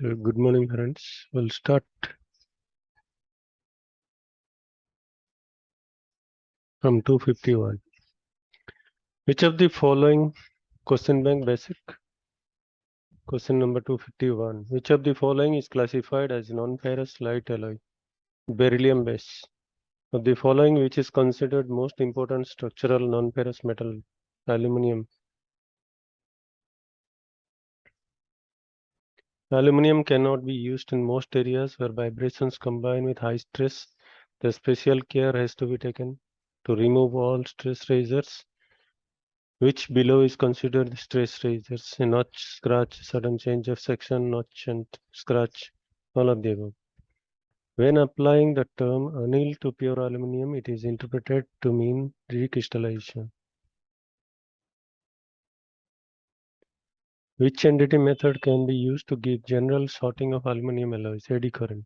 So good morning, friends. We'll start from 251. Which of the following question bank basic? Question number 251. Which of the following is classified as non-ferrous light alloy? Beryllium base. Of the following, which is considered most important structural non-ferrous metal? Aluminium. Aluminium cannot be used in most areas where vibrations combine with high stress. The special care has to be taken to remove all stress raisers. Which below is considered stress raisers? A notch, scratch, sudden change of section, notch and scratch, all of the above. When applying the term annealed to pure aluminum, it is interpreted to mean recrystallization. Which entity method can be used to give general sorting of aluminum alloys? Eddy current.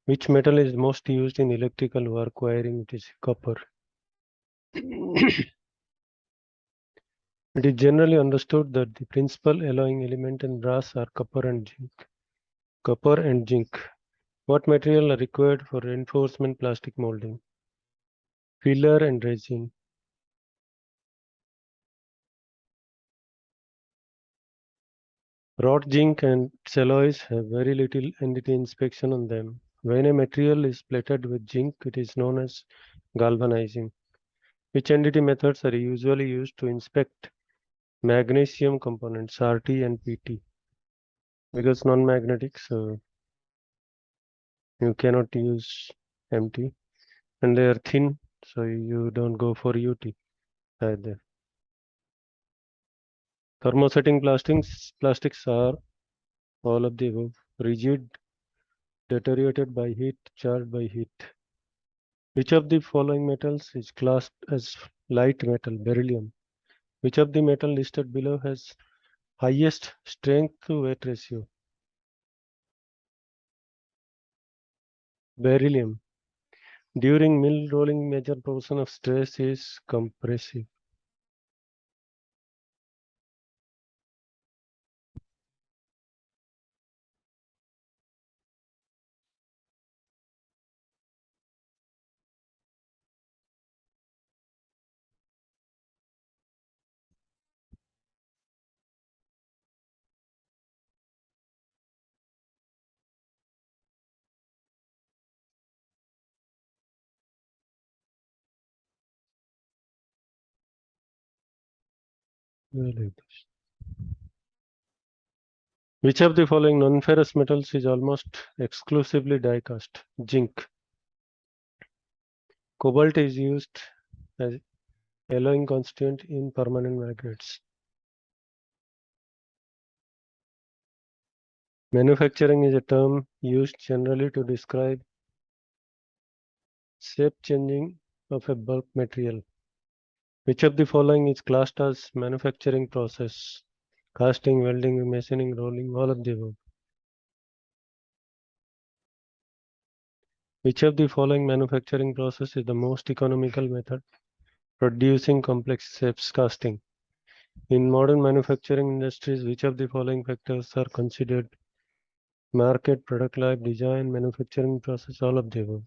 Which metal is most used in electrical work wiring? It is copper. It is generally understood that the principal alloying element in brass are copper and zinc. Copper and zinc. What material are required for reinforcement plastic molding? Filler and resin. Wrought zinc and its alloys have very little entity inspection on them. When a material is plated with zinc, it is known as galvanizing. Which entity methods are usually used to inspect magnesium components, RT and PT? Because non-magnetic, so you cannot use MT, and they are thin, so you don't go for UT either. Thermosetting plastics are all of the above. Rigid, deteriorated by heat, charred by heat. Which of the following metals is classed as light metal? Beryllium. Which of the metal listed below has highest strength to weight ratio? Beryllium. During mill rolling, major portion of stress is compressive. Like this. Which of the following non-ferrous metals is almost exclusively die-cast? Zinc. Cobalt is used as alloying constituent in permanent magnets. Manufacturing is a term used generally to describe shape changing of a bulk material. Which of the following is classed as manufacturing process? Casting, welding, machining, rolling, all of the above. Which of the following manufacturing process is the most economical method? Producing complex shapes, casting. In modern manufacturing industries, which of the following factors are considered? Market, product life, design, manufacturing process, all of the above.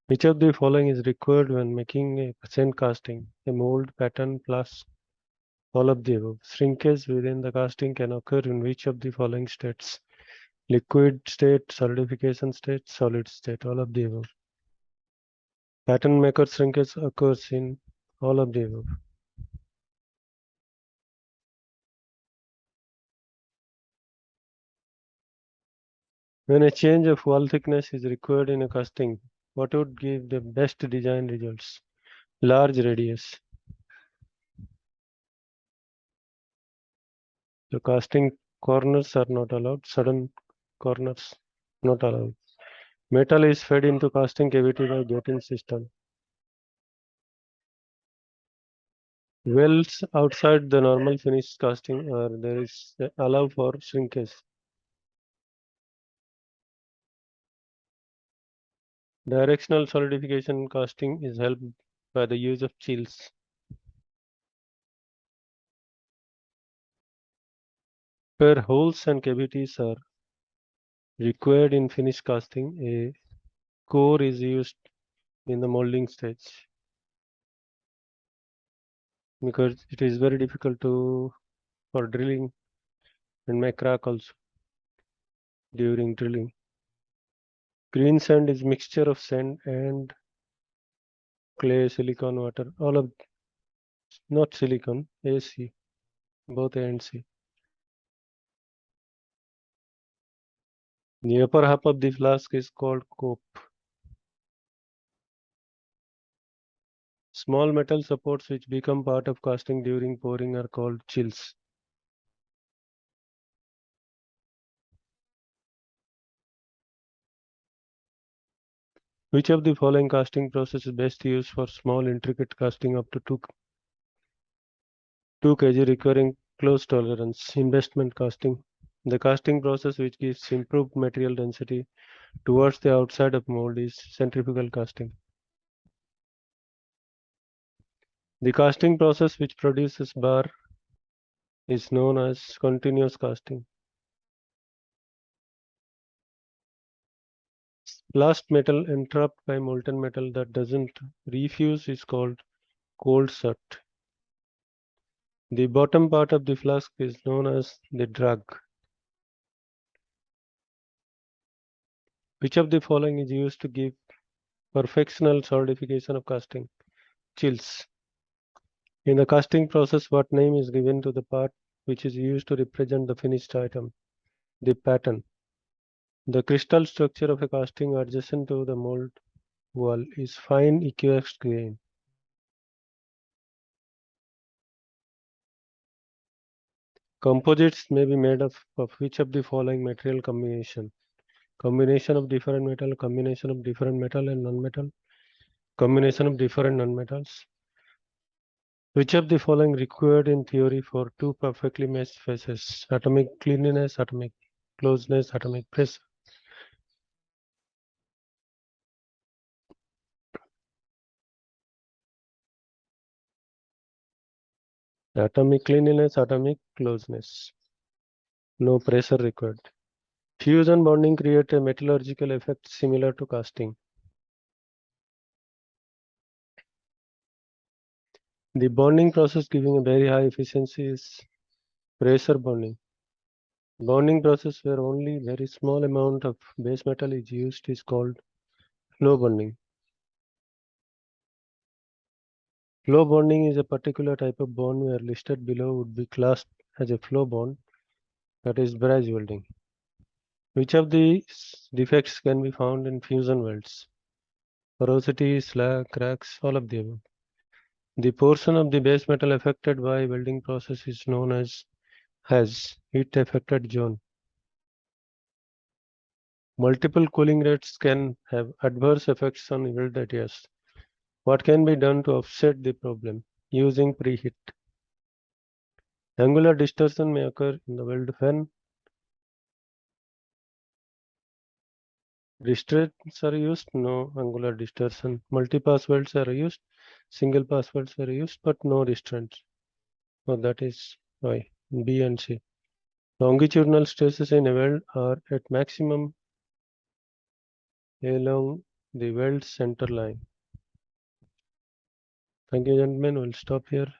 Which of the following is required when making a percent casting? A mold, pattern, plus, all of the above. Shrinkage within the casting can occur in which of the following states? Liquid state, solidification state, solid state, all of the above. Pattern maker shrinkage occurs in all of the above. When a change of wall thickness is required in a casting, what would give the best design results? Large radius. The casting corners are not allowed, sudden corners not allowed. Metal is fed into casting cavity by gating system. Wells outside the normal finish casting or there is allow for shrinkage. Directional solidification casting is helped by the use of chills. Where holes and cavities are required in finish casting, a core is used in the molding stage because it is very difficult to for drilling and may crack also during drilling. Green sand is mixture of sand and clay, silicon, water, all of not silicon, AC, both A and C. The upper half of the flask is called cope. Small metal supports which become part of casting during pouring are called chills. Which of the following casting process is best used for small intricate casting up to 2 kg requiring close tolerance? Investment casting. The casting process which gives improved material density towards the outside of mold is centrifugal casting. The casting process which produces bar is known as continuous casting. Blast metal entrapped by molten metal that doesn't refuse is called cold shut. The bottom part of the flask is known as the drag. Which of the following is used to give perfectional solidification of casting? Chills. In the casting process, what name is given to the part which is used to represent the finished item? The pattern. The crystal structure of a casting adjacent to the mold wall is fine aqueous grain. Composites may be made of which of the following material combination? Combination of different metal, combination of different metal and non-metal, combination of different non-metals. Which of the following required in theory for two perfectly matched faces? Atomic cleanliness, atomic closeness, atomic pressure. Atomic cleanliness, atomic closeness. No pressure required. Fusion bonding creates a metallurgical effect similar to casting. The bonding process giving a very high efficiency is pressure bonding. Bonding process where only very small amount of base metal is used is called flow bonding. Flow bonding is a particular type of bond where listed below would be classed as a flow bond, that is barrage welding. Which of these defects can be found in fusion welds? Porosity, slag, cracks, all of the above. The portion of the base metal affected by welding process is known as heat affected zone. Multiple cooling rates can have adverse effects on weld areas. What can be done to offset the problem? Using preheat. Angular distortion may occur in the weld when restraints are used, no angular distortion. Multi-pass welds are used, single pass welds are used, but no restraints. So that is why B and C. Longitudinal stresses in a weld are at maximum along the weld center line. Thank you, gentlemen. We'll stop here.